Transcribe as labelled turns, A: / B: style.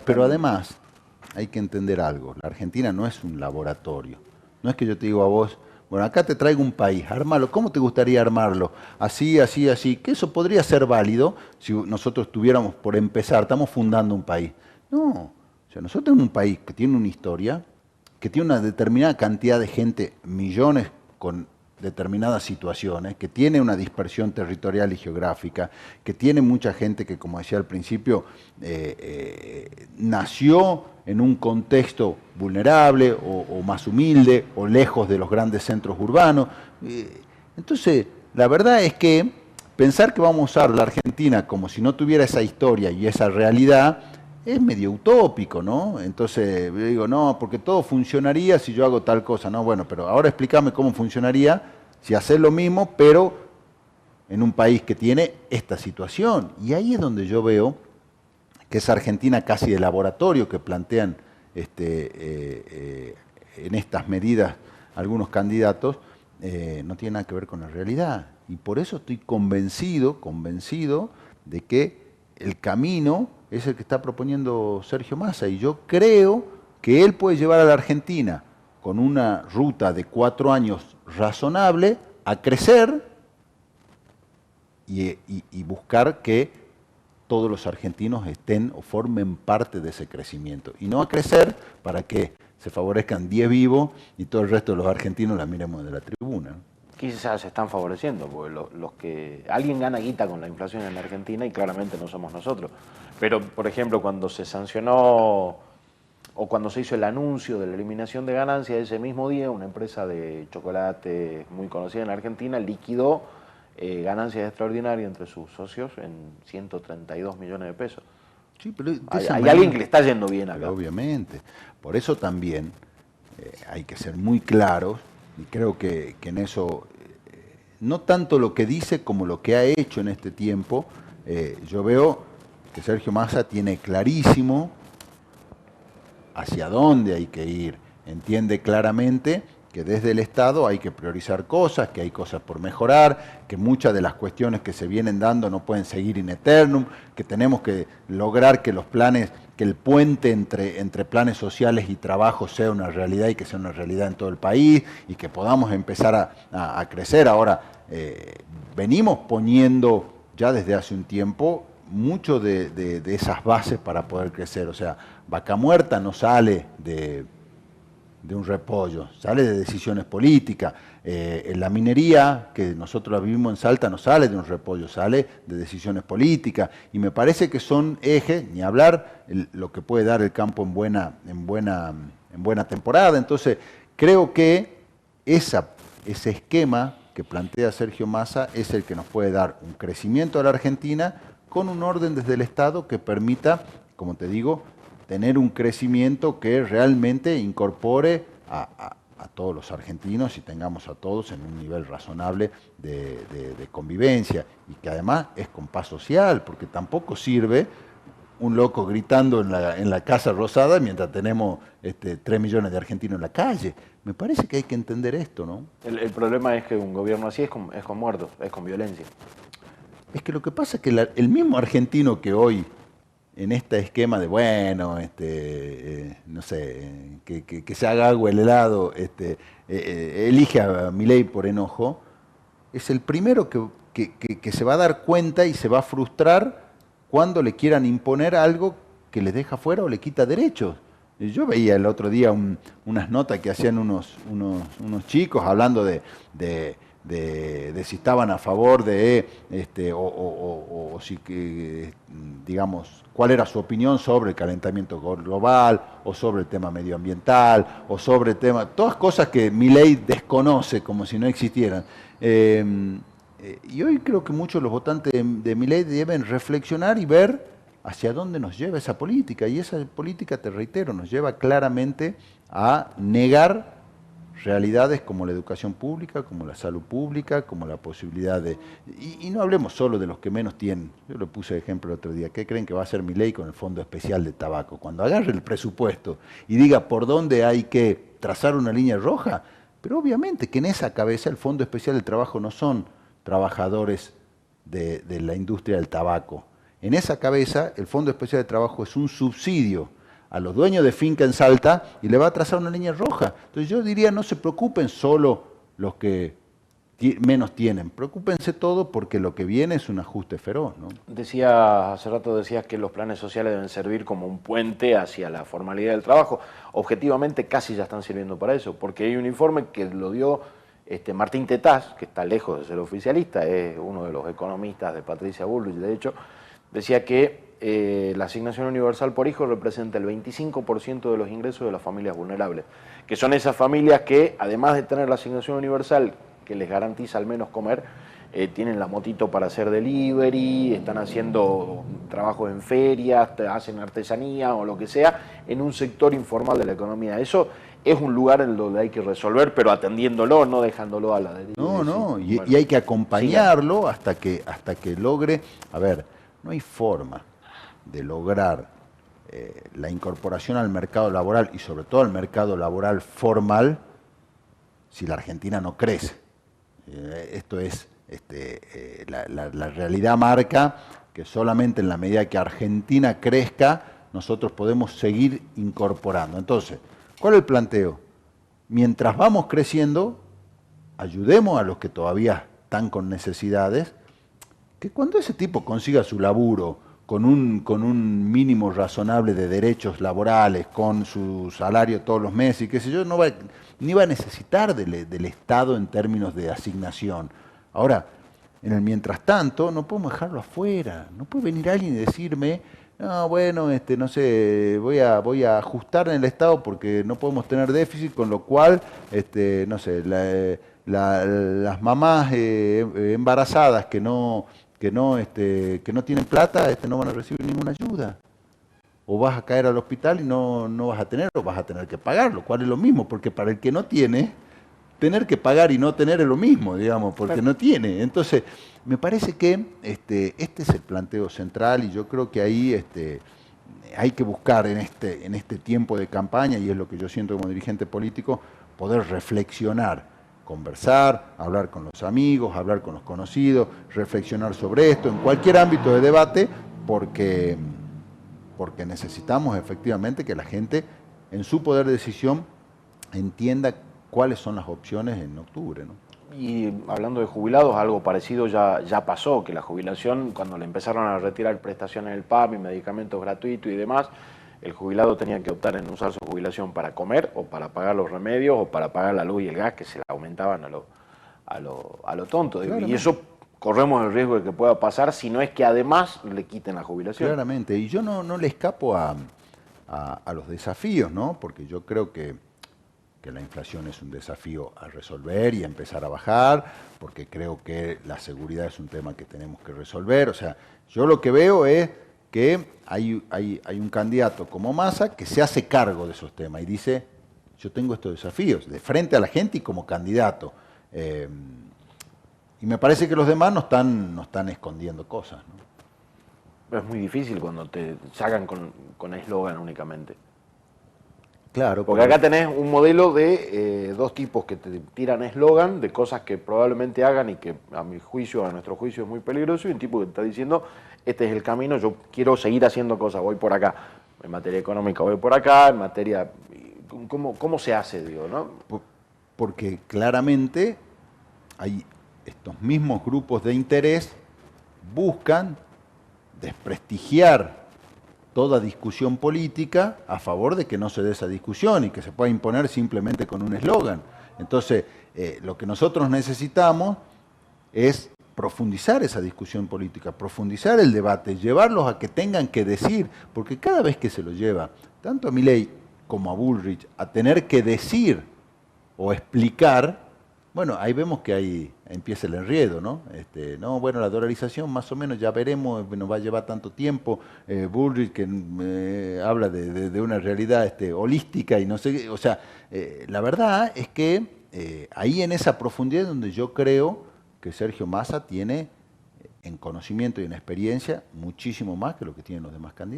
A: pero además hay que entender algo. La Argentina no es un laboratorio. No es que yo te digo a vos, bueno, acá te traigo un país, armalo. ¿Cómo te gustaría armarlo? Así, así, así. Que eso podría ser válido si nosotros tuviéramos, por empezar, estamos fundando un país. No, o sea, nosotros tenemos un país que tiene una historia, que tiene una determinada cantidad de gente, millones con determinadas situaciones, que tiene una dispersión territorial y geográfica, que tiene mucha gente que, como decía al principio, nació en un contexto vulnerable o más humilde o lejos de los grandes centros urbanos. Entonces, la verdad es que pensar que vamos a usar la Argentina como si no tuviera esa historia y esa realidad es medio utópico, ¿no? Entonces yo digo, no, porque todo funcionaría si yo hago tal cosa, ¿no? Bueno, pero ahora explícame cómo funcionaría si haces lo mismo, pero en un país que tiene esta situación. Y ahí es donde yo veo que esa Argentina casi de laboratorio que plantean en estas medidas algunos candidatos, no tiene nada que ver con la realidad. Y por eso estoy convencido de que el camino es el que está proponiendo Sergio Massa. Y yo creo que él puede llevar a la Argentina con una ruta de 4 años razonable a crecer y buscar que todos los argentinos estén o formen parte de ese crecimiento. Y no a crecer para que se favorezcan 10 vivos y todo el resto de los argentinos la miremos de la tribuna.
B: Quizás se están favoreciendo, porque los que alguien gana guita con la inflación en la Argentina y claramente no somos nosotros. Pero, por ejemplo, cuando se sancionó o cuando se hizo el anuncio de la eliminación de ganancias, ese mismo día una empresa de chocolate muy conocida en la Argentina liquidó ganancias extraordinarias entre sus socios en 132 millones de pesos.
A: Sí, pero
B: hay alguien que le está yendo bien acá.
A: Obviamente. Por eso también hay que ser muy claros, y creo que en eso, no tanto lo que dice como lo que ha hecho en este tiempo, yo veo que Sergio Massa tiene clarísimo hacia dónde hay que ir, entiende claramente que desde el Estado hay que priorizar cosas, que hay cosas por mejorar, que muchas de las cuestiones que se vienen dando no pueden seguir in eternum, que tenemos que lograr que los planes, que el puente entre planes sociales y trabajo sea una realidad y que sea una realidad en todo el país y que podamos empezar a crecer. Ahora, venimos poniendo ya desde hace un tiempo mucho de esas bases para poder crecer. O sea, Vaca Muerta no sale de un repollo, sale de decisiones políticas. La minería, que nosotros la vivimos en Salta, no sale de un repollo, sale de decisiones políticas. Y me parece que son ejes, ni hablar, lo que puede dar el campo en buena temporada. Entonces, creo que ese esquema que plantea Sergio Massa es el que nos puede dar un crecimiento a la Argentina con un orden desde el Estado que permita, como te digo, tener un crecimiento que realmente incorpore a todos los argentinos y tengamos a todos en un nivel razonable de convivencia y que además es con paz social, porque tampoco sirve un loco gritando en la Casa Rosada mientras tenemos 3 millones de argentinos en la calle. Me parece que hay que entender esto, ¿no?
B: El problema es que un gobierno así es con muertos, es con violencia.
A: Es que lo que pasa es que el mismo argentino que hoy en este esquema de, bueno, no sé, que se haga agua el helado, elige a Milei por enojo, es el primero que se va a dar cuenta y se va a frustrar cuando le quieran imponer algo que le deja fuera o le quita derechos. Yo veía el otro día unas notas que hacían unos chicos hablando de si estaban a favor de, o si, digamos, cuál era su opinión sobre el calentamiento global, o sobre el tema medioambiental, o sobre el tema, todas cosas que Milei desconoce como si no existieran. Y hoy creo que muchos de los votantes de Milei deben reflexionar y ver hacia dónde nos lleva esa política. Y esa política, te reitero, nos lleva claramente a negar realidades como la educación pública, como la salud pública, como la posibilidad de... Y no hablemos solo de los que menos tienen. Yo lo puse de ejemplo el otro día. ¿Qué creen que va a hacer Milei con el Fondo Especial de Tabaco? Cuando agarre el presupuesto y diga por dónde hay que trazar una línea roja, pero obviamente que en esa cabeza el Fondo Especial del Trabajo no son trabajadores de la industria del tabaco. en esa cabeza el Fondo Especial de Trabajo es un subsidio a los dueños de finca en Salta y le va a trazar una línea roja. Entonces yo diría, no se preocupen solo los que menos tienen, preocúpense todos porque lo que viene es un ajuste feroz, ¿no?
B: Hace rato decías que los planes sociales deben servir como un puente hacia la formalidad del trabajo. Objetivamente casi ya están sirviendo para eso, porque hay un informe que lo dio Martín Tetaz, que está lejos de ser oficialista, es uno de los economistas de Patricia Bullrich, de hecho, decía que la asignación universal por hijo representa el 25% de los ingresos de las familias vulnerables, que son esas familias que, además de tener la asignación universal, que les garantiza al menos comer, tienen la motito para hacer delivery, están haciendo trabajo en ferias, hacen artesanía o lo que sea, en un sector informal de la economía. Eso es un lugar en donde hay que resolver, pero atendiéndolo, no dejándolo a la deriva.
A: No, y hay que acompañarlo hasta que logre. A ver, no hay forma de lograr la incorporación al mercado laboral y sobre todo al mercado laboral formal si la Argentina no crece. Esto es, la realidad marca que solamente en la medida que Argentina crezca, nosotros podemos seguir incorporando. Entonces, ¿cuál es el planteo? Mientras vamos creciendo, ayudemos a los que todavía están con necesidades, que cuando ese tipo consiga su laburo con un mínimo razonable de derechos laborales, con su salario todos los meses y qué sé yo, ni va a necesitar del Estado en términos de asignación. Ahora, en el mientras tanto, no podemos dejarlo afuera. No puede venir alguien y decirme, no, bueno, no sé, voy a ajustar en el Estado porque no podemos tener déficit, con lo cual, no sé, las mamás embarazadas que no tienen plata, no van a recibir ninguna ayuda. O vas a caer al hospital y no vas a tener, o vas a tener que pagar, lo cual es lo mismo, porque para el que no tiene, tener que pagar y no tener es lo mismo, digamos, porque no tiene. Entonces, me parece que este es el planteo central y yo creo que ahí hay que buscar en este tiempo de campaña, y es lo que yo siento como dirigente político, poder reflexionar, conversar, hablar con los amigos, hablar con los conocidos, reflexionar sobre esto en cualquier ámbito de debate, porque necesitamos efectivamente que la gente en su poder de decisión entienda cuáles son las opciones en octubre, ¿no?
B: Y hablando de jubilados, algo parecido ya pasó, que la jubilación, cuando le empezaron a retirar prestaciones del PAMI, medicamentos gratuitos y demás, el jubilado tenía que optar en usar su jubilación para comer o para pagar los remedios o para pagar la luz y el gas, que se le aumentaban a lo tonto. Claro. Y eso corremos el riesgo de que pueda pasar si no es que además le quiten la jubilación.
A: Claramente, y yo no le escapo a los desafíos, ¿no? Porque yo creo que la inflación es un desafío a resolver y a empezar a bajar, porque creo que la seguridad es un tema que tenemos que resolver. O sea, yo lo que veo es que hay un candidato como Massa que se hace cargo de esos temas y dice, yo tengo estos desafíos, de frente a la gente y como candidato. Y me parece que los demás no están escondiendo cosas, ¿no?
B: Es muy difícil cuando te sacan con eslogan únicamente.
A: Claro.
B: Porque acá tenés un modelo de dos tipos que te tiran eslogan de cosas que probablemente hagan y que a nuestro juicio es muy peligroso, y un tipo que te está diciendo, este es el camino, yo quiero seguir haciendo cosas, voy por acá. En materia económica voy por acá, en materia... ¿Cómo se hace, digo, no?
A: Porque claramente hay estos mismos grupos de interés buscan desprestigiar toda discusión política a favor de que no se dé esa discusión y que se pueda imponer simplemente con un eslogan. Entonces, lo que nosotros necesitamos es profundizar esa discusión política, profundizar el debate, llevarlos a que tengan que decir, porque cada vez que se lo lleva, tanto a Milei como a Bullrich, a tener que decir o explicar, bueno, ahí vemos que ahí empieza el enredo, ¿no? No, bueno, la dolarización más o menos ya veremos, nos va a llevar tanto tiempo. Bullrich que habla de una realidad holística y no sé qué. O sea, la verdad es que ahí en esa profundidad donde yo creo que Sergio Massa tiene en conocimiento y en experiencia muchísimo más que lo que tienen los demás candidatos.